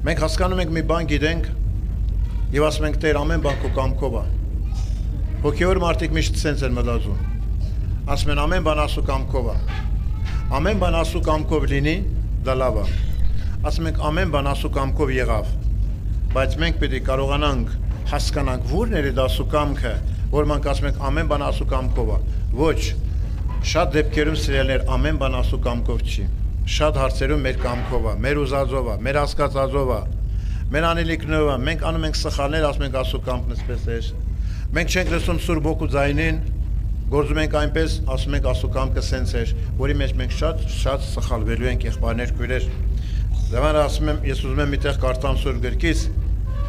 Մենք հասկանում ենք մի բան գիտենք եւ ասում ենք Տեր ամեն բան քո կամքով է։ Հոգեոր մարդիկ միշտ սենց են մտածում։ Ասում են ամեն բան Աստծո կամքով է։ Ամեն բան Աստծո կամքով լինի, դա լավ է։ Ասում ենք ամեն բան Աստծո կամքով եղավ։ Բայց մենք պետք է կարողանանք հասկանանք որն է դա Աստծո կամքը, որ մենք ասում ենք ամեն բան Աստծո կամքով է։ Ոչ, շատ դեպքերում սիրելիներ ամեն բան Աստծո կամքով չի։ Շատ հարցերում մեր կամքով է, մեր ուզածով է, մեր հասկացածով է, մեր անելիքներով է։ Մենք անում ենք սխալներ, ասում ենք Աստծո կամքն էսպես է։ Մենք չենք լսում Սուրբ Հոգու ձայնին, գործում ենք այնպես, ասում ենք Աստծո կամքը սենց է, որի մեջ մենք շատ սխալվելու ենք եղբայրներ, քույրեր։ Դեռ ասում եմ, ես ուզում եմ միտեղ կարդամ Սուրբ գրքից,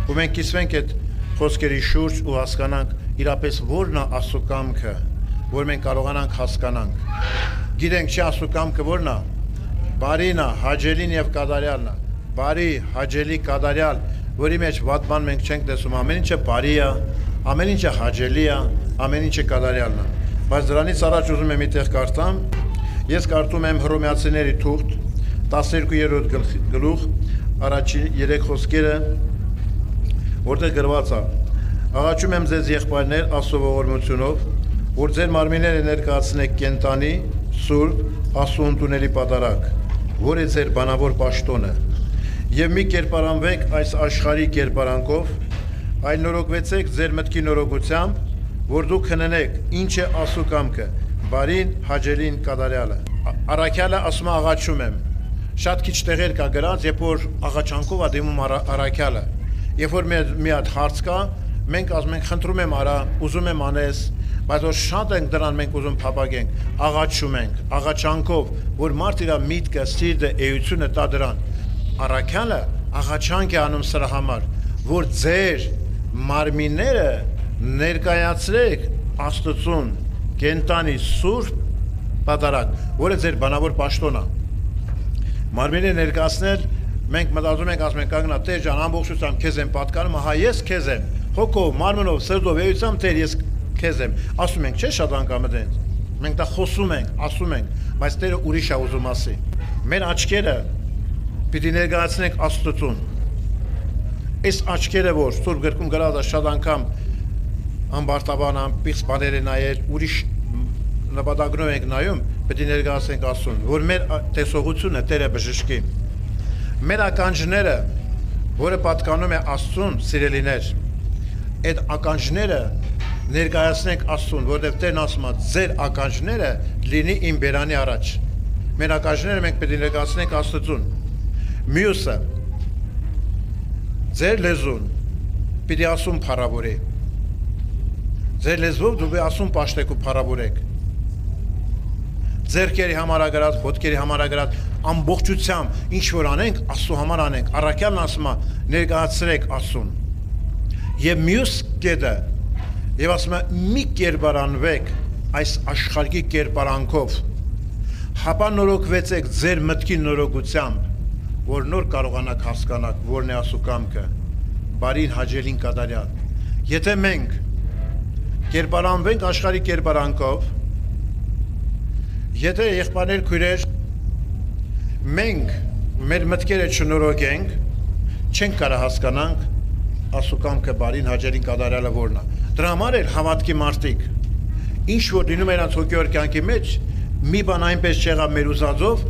ու մենք կիսվենք այդ խոսքերի շուրջ ու հասկանանք իրապես որն է Աստծո կամքը, որ մենք կարողանանք հասկանանք։ Գիտենք չի Աստծո կամքը որն է։ Բարին է, հաճելին եւ կատարյալն է։ Բարի, հաճելի, կատարյալ, որի մեջ վատ բան մենք չենք տեսում, ամեն ինչը բարի է, ամեն ինչը հաճելի է, ամեն ինչը կատարյալն է։ Բայց դրանից առաջ ուզում եմ միտեղ կարդամ, ես կարդում եմ Հռոմեացիների թուղթ 12-րդ գլուխ, առաջին 3 խոսքերը, որտեղ գրված է. Աղաչում եմ ձեզ եղբայրներ Աստծո ողորմությունով, որ ձեր մարմինները ներկայացնեք կենտանի, սուրբ, Աստծո ընդունելի պատարագ, որ է ձեր բանավոր պաշտոնը, եւ մի կերպարանվեք այս աշխարհի կերպարանքով, այլ նորոգվեցեք ձեր մտքի նորոգությամբ, որ դուք քննեք ինչ է Աստծո կամքը, բարին, հաճելին, կատարյալը։ Առաքյալը ասում է աղաչում եմ։ Շատ քիչ տեղեր կա գրած, երբ որ աղաչանքով է դիմում առաքյալը։ Երբ որ մի հատ հարց կա, մենք ասում ենք խնդրում եմ արա, ուզում եմ անես, բայց որ շատ ենք դրան մենք ուզում փապագենք, աղաչում ենք, աղաչանքով, որ մարդ իր միտքը, սիրտը, էությունը տա դրան։ Առաքյալը աղաչանք է անում սրա համար, որ ձեր մարմինները ներկայացրեք Աստծուն, կենտանի սուրբ պատարագ, որը ձեր բանավոր պաշտոնն է։ Մարմինը ներկայացնել, մենք մտածում ենք, ասում ենք կանգնա Տեր ջան, ամբողջությամբ քեզ եմ պատկանում, ահա ես քեզ եմ, հոգով, մարմնով, սրտով, էությամբ Տեր ես քեզ եմ։ Ասում ենք, չէ՞ շատ անգամ դենց։ Մենք դա խոսում ենք, ասում ենք, բայց Տերը ուրիշ է ուզում ասի։ Մեր աչքերը պիտի ներկայացնենք Աստծուն։ Այս աչքերը, որ Սուրբ գրքում գրած է շատ անգամ ամբարտավան, ամպիղծ բաներ են նայել, ուրիշ նպատակներով ենք նայում, պետք է ներկայացնենք Աստծուն, որ մեր տեսողությունը Տերը բժշկի։ Մեր ականջները, որը պատկանում է Աստծուն, սիրելիներ, այդ ականջները ներկայացնենք Աստծուն, որովհետև Տերն ասում է, ձեր ականջները լինի իմ բերանի առաջ։ Մեր ականջները մենք պետք է ներկայացնենք Աստծուն։ Մյուսը, ձեր լեզուն պիտի ասում փառավորի։ Ձեր լեզվով դու ասում պաշտեք ու փառավորեք։ Ձերքերի համար ագրած, ոտքերի համար ագրած, ամբողջությամբ ինչ որ անենք, Աստծո համար անենք։ Առաքյալն ասում է, ներկայացրեք Աստծուն։ Եվ մյուս կետը, եւ ասում է, մի կերպարանվեք այս աշխարհի կերպարանքով։ Հապա նորոգվեցեք ձեր մտքի նորոգությամբ, որ նոր կարողանաք հասկանալ, որն է Աստծո կամքը, բարին, հաճելին, կատարյալ։ Եթե մենք կերպարանվենք աշխարհի կերպարանքով, եթե եղբայրներ քույրեր մենք մեր մտքերը չնորոգենք, չենք կարող հասկանանք Աստծո կամքը բարին, հաճելին, կատարյալը որն է։ Դրա համար էլ հավատքի մարդիկ ինչ որ լինում է նրանց հոգեոր կյանքի մեջ, մի բան այնպես չեղավ մեր ուզածով,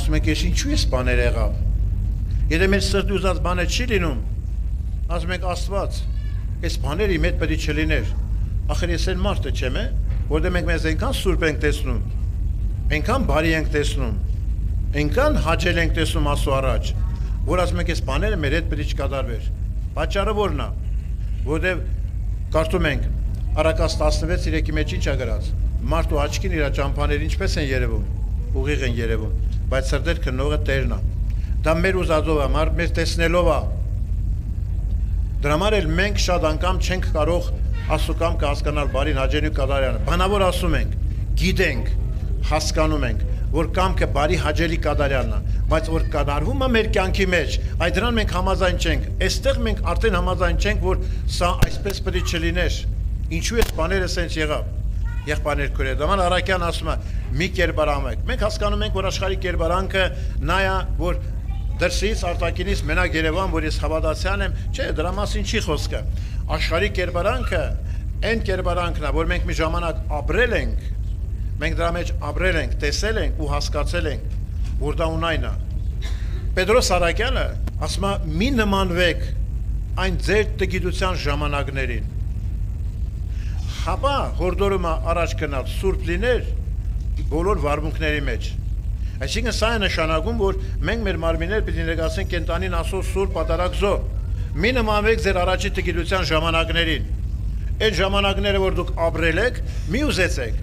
ասում ենք ես ինչու ես բաներ եղավ։ Եթե մեր սրտի ուզած բանը չի լինում, ասում ենք Աստված, այս բաները իմ հետ պետք է չլիներ։ Ախր ես այն մարդը չեմ, որտեղ մենք մեզ այնքան սուրբ ենք տեսնում, այնքան բարի ենք տեսնում, այնքան հաճել ենք տեսնում Աստծո առաջ, որ ասում ենք այս բաները մեր հետ պետք է չկատարվեր։ Պատճառը որն է, որտեղ կարդում ենք Առակաց 16:3-ի մեջ ինչ է գրած։ Մարդու աչքին իր ճամփաները ինչպես են երևում, ուղիղ են երևում, բայց սրտեր քննողը Տերն է։ Դա մեր ուզածով է, մեր տեսնելով է։ Դրա համար էլ մենք շատ անգամ չենք կարող Աստծո կամքը հասկանալ բարին, հաճելին, կատարյալը։ Բանավոր ասում ենք, գիտենք, հասկանում ենք, որ կամքը բարի, հաճելի, կատարյալն է, բայց որ կատարվում է մեր կյանքի մեջ, այդ դրան մենք համաձայն չենք։ Այստեղ մենք արդեն համաձայն չենք, որ սա այսպես պետք է չլիներ։ Ինչու է բաները սենց եղավ։ Եղբայրներ քույրեր, դման Առաքյան ասում է՝ մի կերպարանվեք։ Մենք հասկանում ենք, որ աշխարհի կերպարանքը նա է, որ դրսից արտաքինից մենակ Երևան, որ ես հավատացյալ եմ, չէ, դրա մասին չի խոսքը։ Աշխարհի կերպարանքը այն կերպարանքն է, որ մենք մի ժամանակ ապրել ենք, մենք դրա մեջ ապրել ենք, տեսել ենք ու հասկացել ենք, որ դա ունայն է։ Պետրոս Արաքյալը ասում է՝ մի նմանվեք այն ձեր տգիտության ժամանակներին։ Հապա հորդորում է առաջ գնալ սուրբ լիներ բոլոր վարմունքների մեջ։ Այսինքն սա է նշանակում, որ մենք մեր մարմինները պիտի ներկայացնենք կենտանին Աստծո սուրբ պատարագ զոհ։ Մի նմանվեք ձեր առաջի տգիտության ժամանակներին։ Այդ ժամանակները, որ դուք ապրել եք, մի ուզեցեք։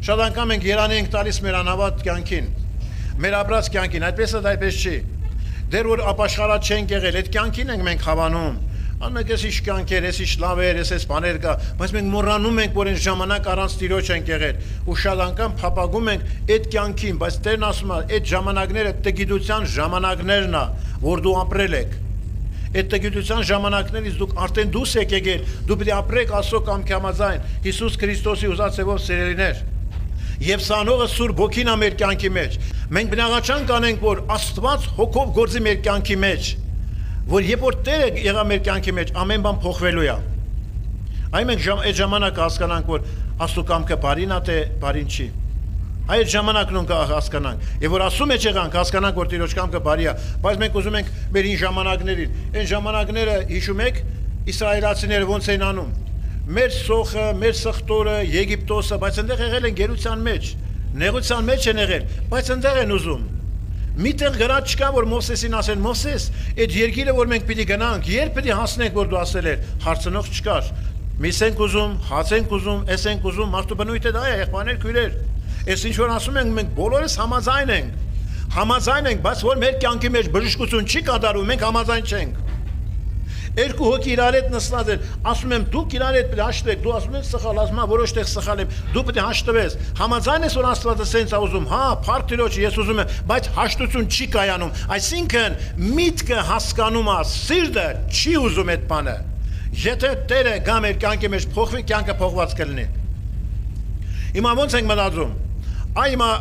Շատ անգամ ենք երանի ենք տալիս մեր անհավատ կյանքին, մեր ապրած կյանքին, այդպես է դա այդպես չի։ Դեռ որ ապաշխարած չենք եղել, այդ կյանքին ենք մենք հավանում։ Անմեկ ես իշ կյանքեր, ես իշ լավեր, ես բաներ կա, բայց մենք մոռանում ենք, որ այն ժամանակ առանց Տիրոջ ենք եղել, ու շատ անգամ փապագում ենք այդ կյանքին, բայց Տերն ասում է, այդ ժամանակները տգիտության ժամանակներն է, որ դու ապրել եք։ Այդ տգիտության ժամանակներից դուք արդեն դուրս եք եկել, դու պետք է ապրեք Աստծո կամքի համաձայն, Հիսուս Քրիստոսի ուզածեվով սիրելիներ։ Եվ սանողը Սուրբ Հոգին է մեր կյանքի մեջ։ Մենք բնաղաչանք անենք, որ Աստված հոգով գործի մեր կյանքի մեջ, որ երբ որ Տերը եղա մեր կյանքի մեջ, ամեն բան փոխվելու է։ Այն մենք այդ ժամանակ հասկանանք, որ Աստծո կամքը բարին է, թե բարին չի։ Այդ ժամանակն ունք հասկանանք։ Եվ որ Աստծո մեջ եղանք, հասկանանք, որ Տիրոջ կամքը բարի է, բայց մենք ուզում ենք մեր այն ժամանակներին։ Այն ժամանակները հիշում եք, իսրայելացիները ոնց էին անում։ Մեր սոխը, մեր սխտորը, Եգիպտոսը, բայց այնտեղ եղել են գերության մեջ, նեղության մեջ են եղել, բայց այնտեղ են ուզում։ Միտեղ գրած չկա, որ Մովսեսին ասեն, Մովսես, այդ երկիրը, որ մենք պիտի գնանք, երբ պիտի հասնենք, որ դու ասել ես, հարցնող չկար։ Միս ենք ուզում, հաց ենք ուզում, էս ենք ուզում, մարդու բնույթը դա է, եղբայրներ, քույրեր։ Այս ինչ որ ասում ենք, մենք բոլորս համաձայն ենք։ Համաձայն ենք, բայց որ մեր կյանքի մեջ բժշկություն չի կատարում, մենք համաձայն չենք։ Երկու հոգի իրար հետ նստած են, ասում եմ դուք իրար հետ պետք է հաշտվեք, դու ասում ես սխալ, ասում եմ որոշ տեղ սխալ եմ, դու պետք է հաշտվես։ Համաձայն ես որ Աստվածը սենց է ուզում, հա, փառք Տիրոջը, ես ուզում եմ, բայց հաշտություն չի կայանում։ Այսինքն միտքը հասկանում է, սիրտը չի ուզում այդ բանը։ Եթե Տերը գա մեր կյանքի մեջ փոխվի, կյանքը փոխված կլինի։ Հիմա ո՞նց ենք մտածում։ Այ հիմա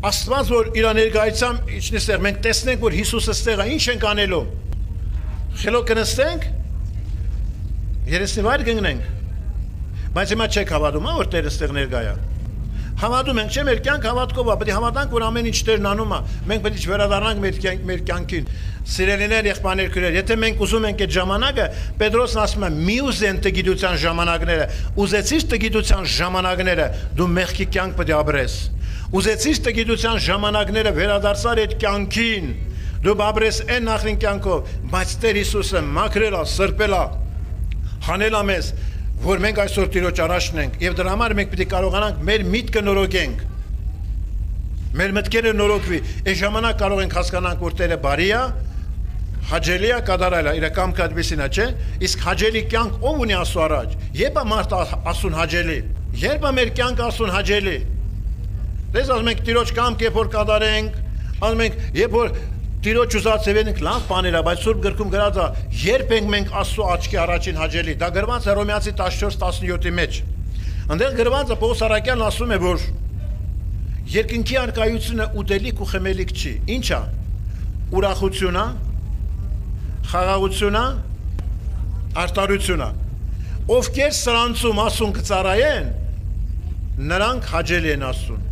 Աստված որ իր ներկայությամբ իջնստեղ մենք տեսնենք որ Հիսուսը ստեղ է, ինչ ենք անելու։ Խելոք կնստենք, երեսնիվայր կգնենք, բայց հիմա չեք հավատում, որ Տերը ստեղ ներկա է։ Հավատում ենք, չէ, մեր կյանք հավատքով է, պետք է հավատանք, որ ամեն ինչ Տերն անում է, մենք պետք է վերադառնանք մեր կյանքին։ Սիրելիներ, եղբայրներ, քույրեր, եթե մենք ուզում ենք այդ ժամանակը, Պետրոսն ասում է՝ մի ուզեն տգիտության ժամանակները, ուզեցիր տգիտության ժամանակները, դու մեղքի կյանք պետք է ապրես։ Ուզեցիր տգիտության ժամանակները վերադարձար այդ կյանքին, դու ապրես այն նախին կյանքով, բայց Տեր Հիսուսը մաքրել է, սրբել է, հանել է մեզ, որ մենք այսօր Տիրոջ առաջն ենք, եւ դրա համար մենք պետք է կարողանանք մեր միտքը նորոգենք, մեր մտքերը նորոգվի, այս ժամանակ կարող ենք հասկանանք, որ Տերը բարի է, հաճելի է կատարել է, իր կամքը այդպեսին է, չէ, իսկ հաճելի կյանք ով ունի Աստծո առաջ, երբ է մարդ Աստծուն հաճելի, երբ է մեր կյանքը Աստծուն հաճելի, դες ասում ենք Տիրոջ կամքը երբ որ կատարենք, ասում ենք երբ որ Տիրոջ ուզածև ենք լավ բաներ է, բայց Սուրբ գրքում գրած է, երբ ենք մենք Աստծո աչքի առաջին հաճելի, դա գրված է Հռոմեացի 14:17-ի մեջ։ Այնտեղ գրված է Պողոս Արաքյալն ասում է, որ երկնքի արկայությունը ուտելիք ու խմելիք չի։ Ինչ է։ Ուրախություն է, խաղաղություն է, արտարություն է։ Ովքեր սրանցում ասուն կծառայեն, նրանք հաճելի են Աստծուն։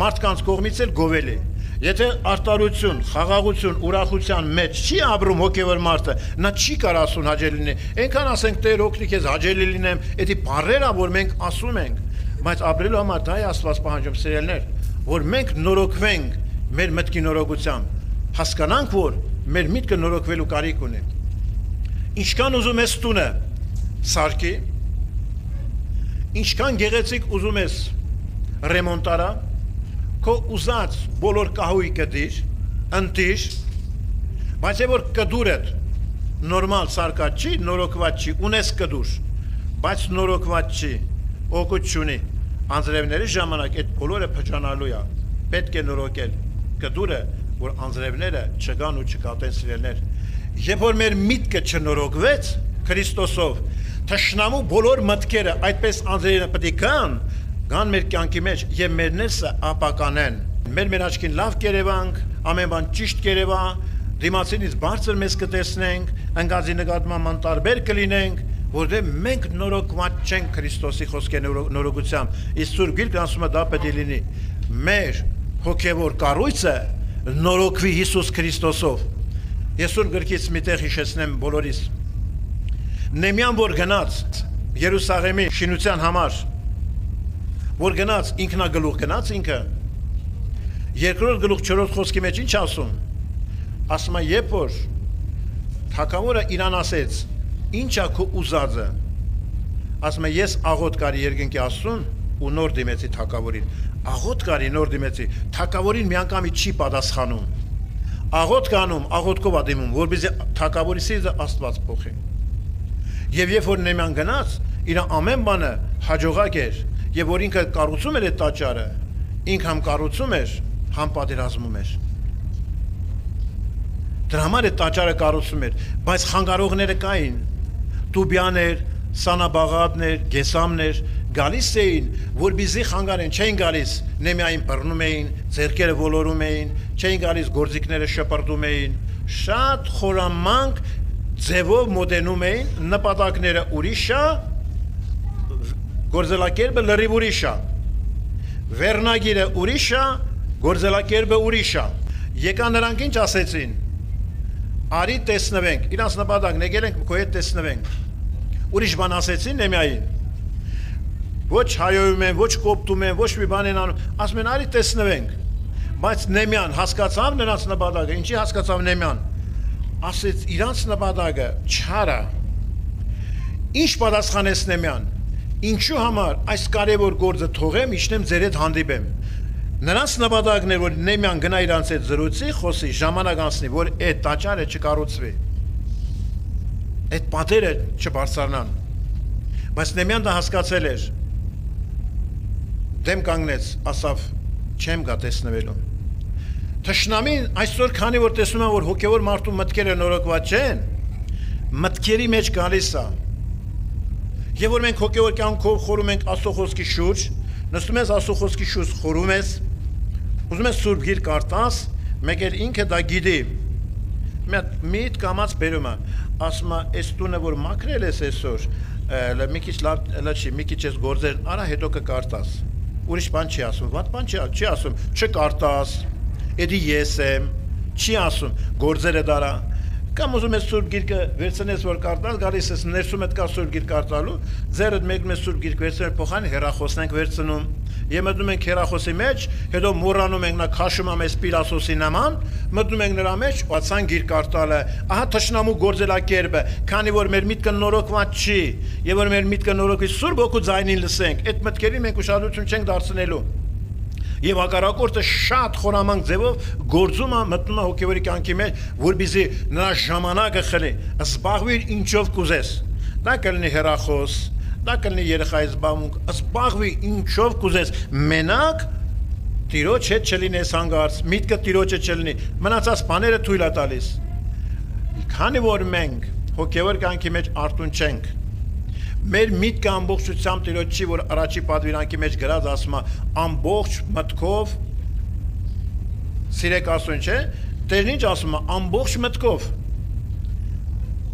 Մարդկանց կողմից էլ գովելի։ Եթե արտարություն, խաղաղություն, ուրախության մեջ չի ապրում հոգևոր մարդը, նա չի կարող Աստծուն հաճելի լինի։ Այնքան ասենք Տեր օգնի քեզ հաճելի լինեմ, դա բառեր է, որ մենք ասում ենք, բայց ապրելու համար դա է Աստված պահանջում սիրելիներ, որ մենք նորոգվենք մեր մտքի նորոգությամբ, հասկանանք, որ մեր միտքը նորոգվելու կարիք ունի։ Ինչքան ուզում ես տունը սարքի, ինչքան գեղեցիկ ուզում ես ռեմոնտարա, քո ուզած բոլոր կահույքը դիր, ընտիր, բայց է որ կդուրդ նորմալ սարկած չի, նորոգված չի, ունես կդուր, բայց նորոգված չի, օգուտ չունի, անձրևների ժամանակ այդ բոլորը փճանալու է, պետք է նորոգել կդուրը, որ անձրևները չգան ու չկատեն սիրելներ։ Երբ որ մեր միտքը չնորոգվեց Քրիստոսով, թշնամու բոլոր մտքերը այդպես անձրևները պետք է գան մեր կյանքի մեջ եւ մեր ներսը ապականեն։ Մեր աչքին լավ կերևանք, ամեն բան ճիշտ կերևա, դիմացինից բարձր մեզ կտեսնենք, ընկածի նկատմամբ անտարբեր կլինենք, որտեղ մենք նորոգված չենք Քրիստոսի խոսքի նորոգությամբ։ Իսկ Սուրբ Գիրքն ասում է դա պետք է լինի մեր հոգևոր կառույցը նորոգվի Հիսուս Քրիստոսով։ Ես Սուրբ Գրքից մի տեղ հիշեցնեմ բոլորիս։ Նեմյան որ գնաց Երուսաղեմի շինության համար, որ գնաց ինքնագլուխ գնաց ինքը, երկրորդ գլուխ 4 խոսքի մեջ ինչ ասում։ Ասում է, երբ որ թագավորը իրան ասեց, ինչա քո ուզածը, ասում է, ես աղոտ կարի երկնքի Աստծուն ու նոր դիմեցի թագավորին։ Աղոտ կարի նոր դիմեցի, թագավորին մի անգամի չի պատասխանում։ Աղոտ կանում, աղոտքով ա դիմում, որպեսզի թագավորի սիրտը Աստված փոխի։ Եվ երբ որ Նեմյան գնաց, իր ամեն բանը հաջողակ էր, եւ որ ինքը կառուցում էր այդ տաճարը, ինքը համ կառուցում էր, համ պատերազմում էր։ Դրա համար այդ տաճարը կառուցում էր, բայց խանգարողները կային, տուբյաներ, սանաբաղատներ, գեսամներ գալիս էին, որպեսզի խանգարեն, չէին գալիս, Նեմյային բռնում էին, ձեռքերը ոլորում էին, չէին գալիս, գործիքները շպրտում էին, շատ խորամանկ ձևով մոտենում էին, նպատակները ուրիշ է, գործելակերպը լրիվ ուրիշ է, վերնագիրը ուրիշ է, գործելակերպը ուրիշ է։ Եկան նրանք ինչ ասեցին, արի տեսնվենք, իրանց նպատակն եկել ենք քո հետ տեսնվենք։ Ուրիշ բան ասեցին Նեմյային, ոչ հայոյում են, ոչ կոպտում են, ոչ մի բան են անում, ասում են արի տեսնվենք։ Բայց Նեմյան հասկացավ նրանց նպատակը, ինչի հասկացավ Նեմյան, ասեց իրանց նպատակը չարա։ Ինչ պատասխանեց Նեմյան, ինչու համար այս կարևոր գործը թողեմ, իջնեմ ձեր հետ հանդիպեմ։ Նրանց նպատակն էր, որ Նեմյան գնա իրանց հետ զրուցի, խոսի, ժամանակ անցնի, որ այդ տաճարը չկառուցվի, այդ պատերը չբարձրանան։ Բայց Նեմյան դա հասկացել էր, դեմ կանգնեց, ասավ, չեմ գա տեսնվելու։ Թշնամին այսօր քանի որ տեսնում եմ, որ հոգևոր մարդու մտքերը նորոգված չեն, մտքերի մեջ գալիս է։ Եվ որ մենք հոգևոր կյանքով խորում ենք Աստծո խոսքի շուրջ, նստում ես Աստծո խոսքի շուրջ խորում ես, ուզում ես Սուրբ Գիրք կարդաս, մեկ էլ ինքը դա գիտի։ Միտ կամած բերում է, ասում է, այս տունը որ մաքրել ես այսօր, մի քիչ լավ չի, մի քիչ ես գործեր, արա հետո կկարտաս։ Ուրիշ բան չի ասում, վատ բան չի ասում, չկարտաս, էդի ես եմ, չի ասում, գործերը դարա։ Կամ ուզում ես Սուրբ Գիրքը վերցնես որ կարտաս, գալիս ես ներսում հետ կա Սուրբ Գիրք կարտալու, ձեռդ մեկնում ես Սուրբ Գիրք վերցնել փոխան հեռախոսն ենք վերցնում։ Եվ մտնում ենք հեռախոսի մեջ, հետո մոռանում ենք նա քաշում ամ էս Պիրասոսի նման, մտնում ենք նրա մեջ, ացան Գիրք կարտալը։ Ահա թշնամու գործելակերպը, քանի որ մեր միտքը նորոգված չի, եւ որ մեր միտքը նորոգվի Սուրբ Հոգու ձայնին լսենք, այդ մտքերին մենք ուշադրություն չենք դարձնելու։ Եվ հակառակորդը շատ խորամանկ ձևով գործում է, մտնում է հոգևորի կյանքի մեջ, որպեսզի նրա ժամանակը խլի, զբաղվիր ինչով կուզես։ Դա կլինի հեռախոս, դա կլինի երեխայի զբաղմունք, զբաղվի ինչով կուզես, մենակ Տիրոջ հետ չլինես հանգարց, միտքը Տիրոջը չլինի, մնացած բաները թույլ է տալիս։ Քանի որ մենք հոգևոր կյանքի մեջ արտուն չենք, մեր միտքը ամբողջությամբ Տիրոջ չի, որ առաջի պատվիրանքի մեջ գրած ասում է ամբողջ մտքով սիրեք Աստծուն, չէ՞։ Տերն ինչ ասում է ամբողջ մտքով։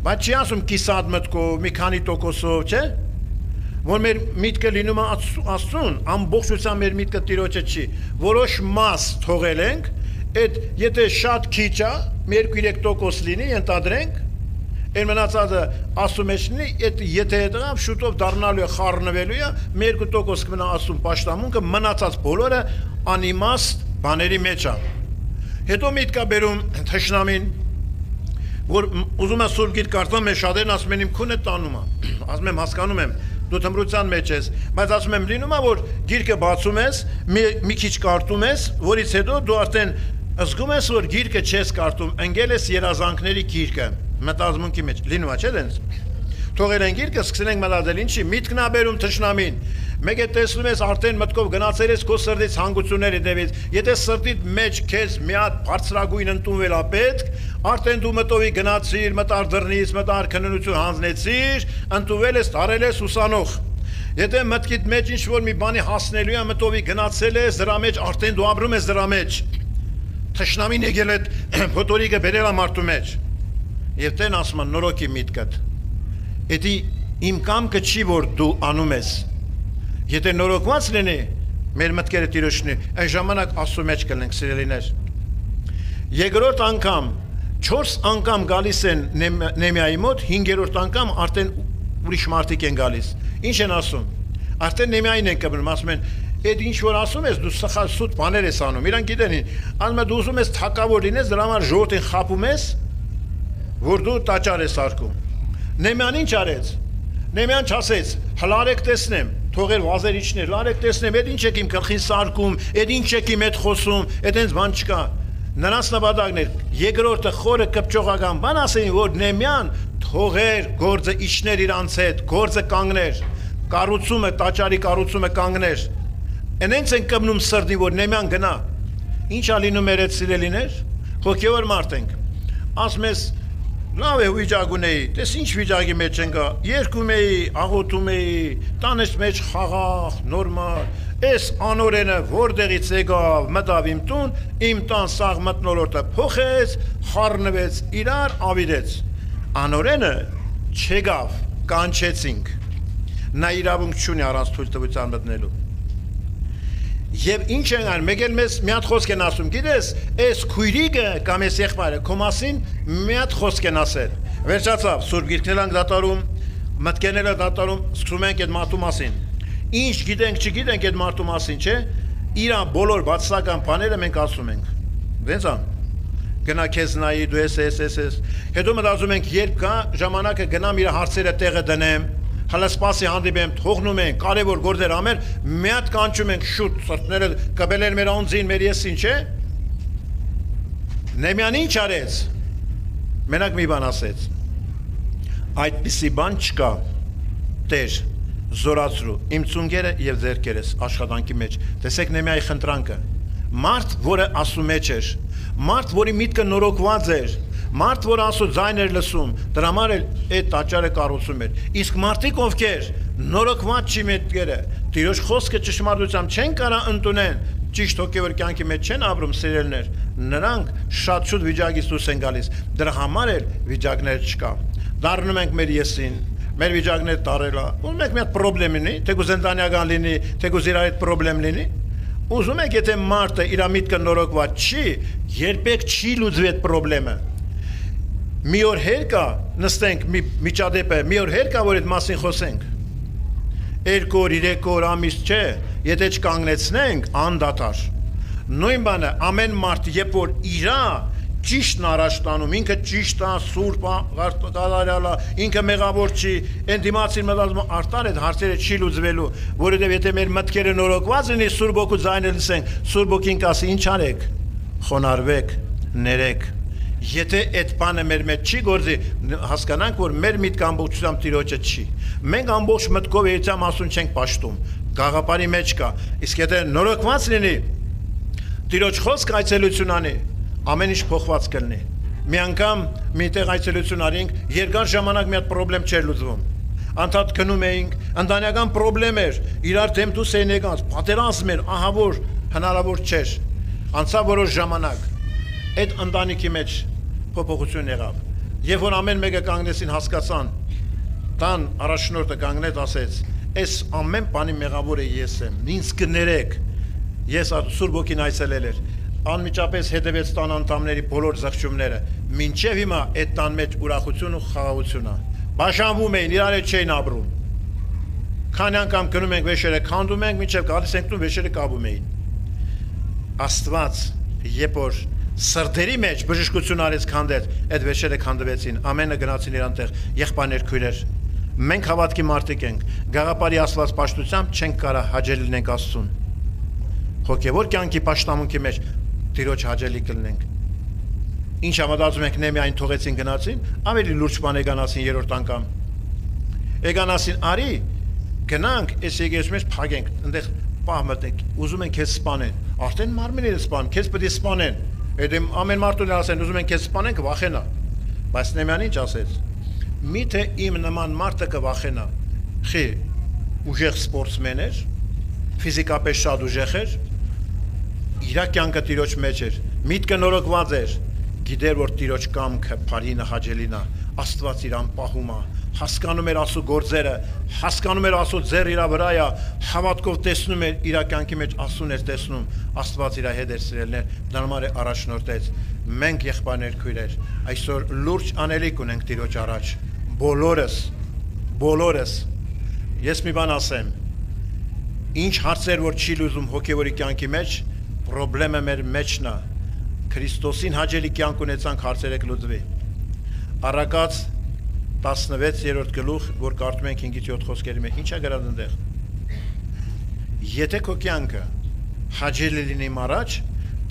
Բայց չի ասում կիսատ մտքով, մի քանի տոկոսով, չէ՞։ Որ մեր միտքը լինում է Աստծուն, ամբողջությամբ մեր միտքը Տիրոջը չի։ Որոշ մաս թողել ենք, այդ եթե շատ քիչ է, 2-3% լինի, ենթադրենք, այն մնացածը Աստծո մեջ լինի, այդ եթե դա շուտով դառնալու է խառնվելու է, 2% կմնա Աստծուն պաշտամունքը, մնացած բոլորը անիմաստ բաների մեջ է։ Հետո միտքա բերում թշնամին, որ ուզում է Սուրբ Գիրք կարդամ, մեր շատերն ասում են իմ քունը տանում է, ասում եմ հասկանում եմ, դու թմրության մեջ ես, բայց ասում եմ լինում է, որ գիրքը բացում ես, մի քիչ կարդում ես, որից հետո դու արդեն զգում ես, որ գիրքը չես կարդում, ընկել ես երազանքների գիրկը, մտածմունքի մեջ, լինում է, չէ՞ դենց։ Թողել են գիրկը, սկսել ենք մտածել, ինչի, միտքն է բերում թշնամին։ Մեկ է տեսնում ես արդեն մտքով գնացել ես քո սրտից հանգուցությունների դեպից, եթե սրտիդ մեջ քեզ մի հատ բարձրագույն ընդունվել է պետք, արդեն դու մտովի գնացիր, մտար դռնից, մտար քննություն հանձնեցիր, ընդունվել ես, տարել ես ուսանող։ Եթե մտքիդ մեջ ինչ որ մի բանի հասնելու է, մտովի գնացել ես, դրա մեջ արդեն դու ապրում ես դրա մեջ։ Թշնամին եկել այդ փոթորիկը բերել է մարդու մեջ։ Եվ տեն ասում են նորոքի միտքդ։ Էդի իմ կամքը չի որ դու անում ես։ Եթե նորոգված լինի, մեր մտքերը տիրոջնի, այն ժամանակ Աստծո մեջ կլինենք սիրելիներ։ Երկրորդ անգամ 4 անգամ գալիս են Նեհեմիայի մոտ, 5-րդ անգամ արդեն ուրիշ մարդիկ են գալիս։ Ինչ են ասում։ Արդեն Նեհեմիային են կբնում, ասում են, «Էդ ինչ որ ասում ես, դու սխալ սուտ բաներ ես անում»։ Իրանք գիտեն, ասում են դու ուզում ես թակավոր լինես, դրա համար ժողովրդին խաբում ես, որ դու տաճար ես արկում։ Նեհեմիան ինչ արեց։ Նեհեմիան չասեց, «Հլարեք տեսնեմ, թողեր վազեր իջներ, լարեք տեսնեմ, այդ ինչ եք իմ գլխին սարկում, այդ ինչ եք իմ հետ խոսում, այդ այնց բան չկա»։ Նրանց նպատակն էր երկրորդը խորը կպչողական բան ասեին, որ Նեհեմիան թողեր գործը իջներ իրանց հետ, գործը կանգներ, կառուցումը, տաճարի կառուցումը կանգներ։ Այնց են կմնում սրտին, որ Նեհեմիան գնա։ Ինչ ա լինում մեր այդ սիրելիներ։ Հոգևոր մարդ ենք։ Ասում ես, լավ է վիճակ ունեի, տես ինչ վիճակի մեջ ենգա, երկում էի, աղոթում էի, տանես մեջ խաղաղ, նորմալ, այս անորենը որտեղից եկավ, մտավ իմ տան սաղ մտնոլորտը փոխեց, խառնվեց, իրար ավիրեց։ Անորենը չեկավ, կանչեցինք, նա իրավունք չունի առանց թույլտվության մտնելու։ Եվ ինչ են անում, մեկ էլ մեզ մի հատ խոսք են ասում, գիտես, այս քույրիկը կամ այս եղբայրը քո մասին մի հատ խոսք են ասել։ Վերջացավ, Սուրբ Գիրքն ենք դատարում, մտքերները դատարում, սկսում ենք այդ մարդու մասին։ Ինչ գիտենք, չգիտենք այդ մարդու մասին, չէ՞։ Իր բոլոր բացասական բաները մենք ասում ենք։ Դենց ան։ Գնա քեզ նայի, դու ես։ Հետո մտածում ենք, երբ կա ժամանակը գնամ իր հարցերը տեղը դնեմ, հələ սպասի հանդիպեմ, թողնում ենք, կարևոր գործեր ամեն, մի հատ կանչում ենք շուտ, սրտները կբելեն մեր անձին, մեր եսին, չէ։ Նեհեմիան ինչ արեց։ Մենակ մի բան ասեց։ Այդպիսի բան չկա։ Տեր, զորացրու իմ ծունգերը եւ ձեռքերս աշխատանքի մեջ։ Տեսեք Նեհեմիայի խնդրանքը։ Մարդ, որը ասում մեջ էր, մարդ, որի միտքը նորոգված էր, մարդ, որ Աստծո ձայնն էր լսում, դրա համար էլ այդ տաճարը կառուցում էր։ Իսկ մարդիկ ովքեր նորոգված չի մտքերը, Տիրոջ խոսքը ճշմարտությամբ չեն կարող ընդունել, ճիշտ հոգևոր կյանքի մեջ չեն ապրում սիրելներ, նրանք շատ շուտ վիճակից դուրս են գալիս։ Դրա համար էլ վիճակներ չկա։ Դառնում ենք մեր եսին, մեր վիճակները տարելա։ Ուզում եք մի հատ խնդրեմ լինի, թեկուզ ընտանեկան լինի, թեկուզ իր այդ խնդրեմ լինի։ Ուզում եք, եթե մարդը իր միտքը նորոգված չի, երբեք չի լուծվի այդ խնդրեմը։ Մի օր հեր կա, նստենք միջադեպը, մի օր հեր կա, որ այդ մասին խոսենք։ 2 օր, 3 օր, ամիս չէ, եթե չկանգնեցնենք, անդադար։ Նույն բանը, ամեն մարդ, երբ որ իրա ճիշտն առաջ տանում, ինքը ճիշտ է, սուրբ է, կատարյալ է, ինքը մեղավոր չի, այն դիմացին մտածում արտար այդ հարցերը չի լուծվելու, որովհետև եթե մեր մտքերը նորոգված լինի, Սուրբ Հոգու ձայնը լսենք, Սուրբ Հոգին կասի ինչ արեք, խոնարհվեք, ներեք։ Եթե այդ բանը մեր մեջ չի գործի, հասկանանք, որ մեր միտքը ամբողջությամբ Տիրոջը չի։ Մենք ամբողջ մտքով երիտասարդ մասուն չենք պաշտում, գաղափարի մեջ կա, իսկ եթե նորոգված լինի, Տիրոջ խոսք այցելություն անի, ամեն ինչ փոխված կլինի։ Մի անգամ միտեղ այցելություն արինք, երկար ժամանակ մի հատ խնդրեմ չէր լուծվում։ Անդադ քնում էինք, ընտանեկան խնդրեմ էր, իրար դեմ դուս էին եկած, պատերազմ էր, ահավոր, հնարավոր չէր։ Անցավ որոշ ժամանակ, այդ ընտանիքի մեջ փոփոխություն եղավ։ Երբ որ ամեն մեկը կանգնեցին, հասկացան, տան առաջնորդը կանգնեց, ասեց, «Այս ամեն բանի մեղավորը ես եմ, ինձ կներեք»։ Ես Սուրբ Հոգին այցելել էր, անմիջապես հետևեց տան անդամների բոլոր զղջումները, մինչև հիմա այդ տան մեջ ուրախություն ու խաղաղություն է։ Բաշանվում էին, իրար հետ չէին ապրում։ Քանի անգամ գնում ենք վեշերը քանդում ենք, մինչև գալիս ենք տուն վեշերը կապում էին։ Աստված, երբ որ սրտերի մեջ բժշկություն արեց քանդեց, այդ վեշերը քանդվեցին, ամենը գնացին իրան տեղ, եղբայրներ, քույրեր։ Մենք հավատքի մարդիկ ենք, գաղափարի Աստված պաշտությամբ չենք կարող հաջել լինենք Աստծուն։ Հոգևոր կյանքի պաշտամունքի մեջ Տիրոջ հաջելի կլինենք։ Ինչ համատածում ենք Նեհեմիային թողեցին գնացին, ավելի լուրջ բան եկանացին երրորդ անգամ։ Եկանացին, արի, գնանք, այս եկեղեցու մեջ փակենք, այնտեղ պահ մտնենք, ուզում են քեզ սպանեն։ Արդեն մարմինները սպան, քեզ պետք է սպանեն։ Այդ ամեն մարդուն ասեն, ուզում են քեզ սպանեն, կվախենա։ Բայց Նեհեմիան ինչ ասեց։ Միթե իմ նման մարդը կվախենա։ Խի, ուժեղ սպորտսմեն էր, ֆիզիկապես շատ ուժեղ էր, իր կյանքը Տիրոջ մեջ էր, միտքը նորոգված էր, գիտեր որ Տիրոջ կամքը բարինը հաճելին է, Աստված իրան պահում է, հասկանում էր Աստծո գործերը, հասկանում էր Աստծո ձեռը իր վրա է, հավատքով տեսնում էր իր կյանքի մեջ Աստծուն էր տեսնում, Աստված իր հետ էր սիրելներ, դրա համար է առաջնորդեց։ Մենք եղբայրներ քույրեր, այսօր լուրջ անելիք ունենք Տիրոջ առաջ, բոլորս։ Ես մի բան ասեմ, ինչ հարցեր որ չի լուծում հոգևորի կյանքի մեջ, պրոբլեմը մեր մեջն է։ Քրիստոսին հաճելի կյանք ունեցանք հարցերը կլուծվի։ Առակաց 16-րդ գլուխ, որ կարդում ենք 5-7 խոսքերի մեջ, ինչ է գրած այնտեղ։ Եթե քո կյանքը հաճելի լինի առաջ,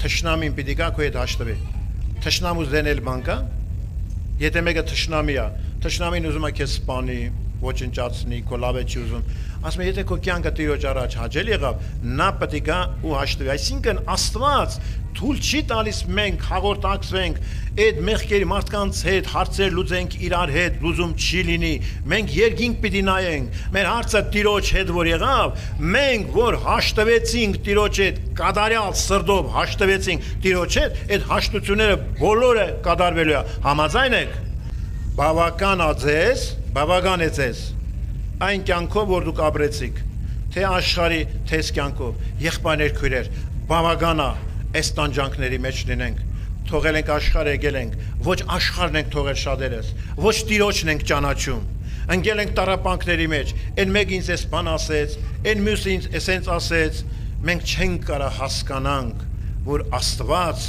թշնամին պիտի գա քո հետ հաշտվի։ Թշնամուց դենել բան կա։ Եթե մեկը թշնամի է, թշնամին ուզում է քեզ սպանի, ոչնչացնի, քո լավը չի ուզում։ Ասում է, եթե քո կյանքը Տիրոջ առաջ հաճելի եղավ, նա պետք է գա ու հաշտվի։ Այսինքն Աստված թույլ չի տալիս մենք հաղորդակցվենք այդ մեղքերի մարդկանց հետ, հարցեր լուծենք իրար հետ, լուծում չի լինի։ Մենք երկինք պիտի նայենք։ Մեր հարցը Տիրոջ հետ որ եղավ, մենք որ հաշտվեցինք Տիրոջ հետ, կատարյալ սրտով հաշտվեցինք Տիրոջ հետ, այդ հաշտությունները բոլորը կատարվելու է։ Համաձայն եք։ Բավական է ձեզ այն կյանքով որ դուք ապրեցիք, թե աշխարհի, թե կյանքով, եղբայրներ քույրեր, բավական է այս տանջանքների մեջ լինենք, թողել ենք աշխարհը եկել ենք, ոչ աշխարհն ենք թողել շատերս, ոչ Տիրոջն ենք ճանաչում, ընկել ենք տառապանքների մեջ, այն մեկ ինձ էս բան ասեց, այն մյուսը ինձ էսենց ասեց, մենք չենք կարա հասկանանք, որ Աստված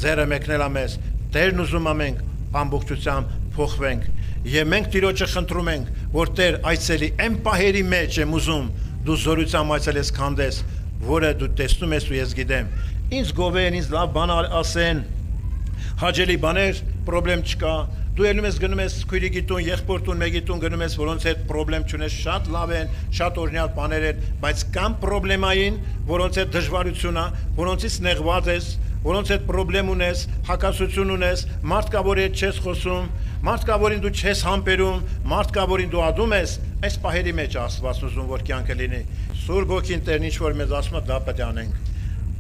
ձերը մեկնել է մեզ, Տերն ուզում է մենք ամբողջությամբ փոխվենք, եւ մենք Տիրոջը խնդրում ենք, որ Տեր այցելի այն պահերի մեջ եմ ուզում, դու զորությամբ այցելես քանդես, որը դու տեսնում ես ու ես գիտեմ, ինձ գովեն, ինձ լավ բան ասեն, հաճելի բաներ, պրոբլեմ չկա, դու ելնում ես գնում ես քույրիկի տուն, եղբոր տուն, մեկի տուն գնում ես, որոնց հետ պրոբլեմ չունես, շատ լավ են, շատ օրինալ բաներ են, բայց կան պրոբլեմային, որոնց հետ դժվարություն է, որոնցից նեղված ես, որոնց հետ պրոբլեմ ունես, հակասություն ունես, մարդկա որ հետ չես խոսում, մարդկա որին դու չես համբերում, մարդկա որին դու ադում ես, այս պահերի մեջ Աստված ուզում որ կյանքը լինի։ Սուրբ Ոգին Տերն ինչ որ մեզ ասում է, դա պետք է անենք։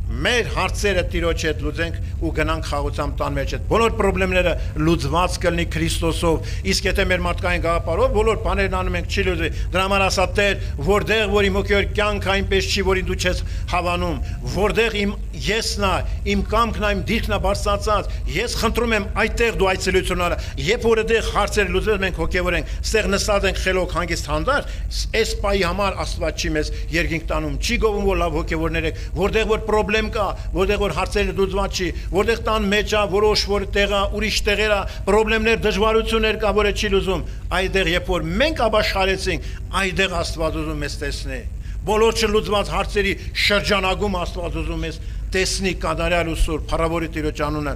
Մեր հարցերը Տիրոջ հետ լուծենք ու գնանք խաղաղության տան մեջ այդ բոլոր խնդիրները լուծված կլինի Քրիստոսով, իսկ եթե մեր մարդկային գաղափարով բոլոր բաներն անում ենք չի լուծվի, դրա համար ասա Տեր, որտեղ որ իմ հոգևոր կյանքը այնպես չի, որին դու չես հավանում, որտեղ իմ եսն է, իմ կամքն է, իմ դիրքն է բարձրացած, ես խնդրում եմ այդտեղ դու այցելություն արա, երբ որ այդտեղ հարցերը լուծվեն մենք հոգևոր ենք, ստեղ նստած ենք խելոք հանգիստ հանդարտ, այս պահի համար Աստված չի մեզ երկինք տանում, չի գովում որ լավ հոգևորներ եք, որտեղ որ խնդրեմ կա, որտեղ որ հարցերը լուծված չի, որտեղ տան մեջ է, որոշ որ տեղա, ուրիշ տեղեր է, խնդիրներ, դժվարություններ կա, որը չի լուծում, այդտեղ երբ որ մենք ապաշխարեցինք, այդտեղ Աստված ուզում մեզ տեսնի, բոլոր չլուծված հարցերի շրջանագում Աստված ուզում մեզ տեսնի կատարյալ ու սուրբ, փառավորի Տիրոջ անունը։